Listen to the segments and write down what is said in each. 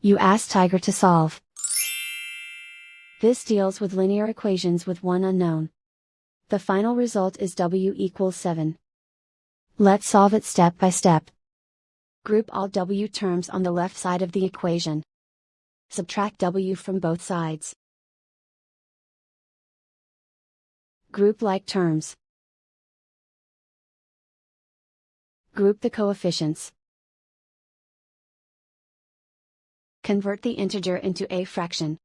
You ask Tiger to solve. This deals with linear equations with one unknown. The final result is w equals 7. Let's solve it step by step. Group all w terms on the left side of the equation. Subtract w from both sides. Group like terms. Group the coefficients. Convert the integer into a fraction.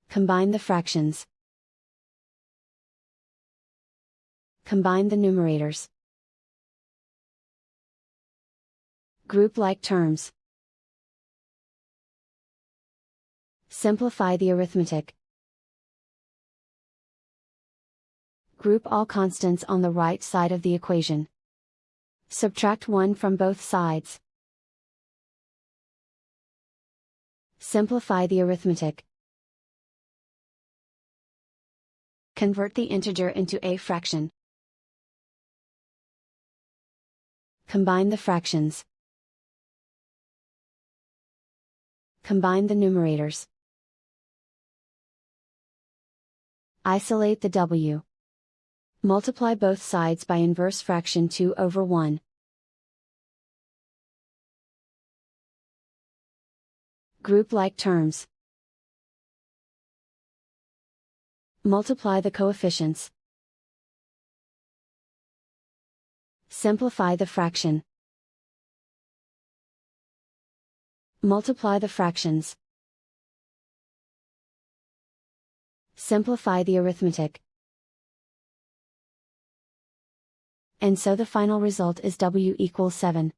Combine the fractions. Combine the numerators. Group like terms. Simplify the arithmetic. Group all constants on the right side of the equation. Subtract 1 from both sides. Simplify the arithmetic. Convert the integer into a fraction. Combine the fractions. Combine the numerators. Isolate the w. Multiply both sides by inverse fraction 2 over 1. Group like terms. Multiply the coefficients. Simplify the fraction. Multiply the fractions. Simplify the arithmetic. And so the final result is w equals 7.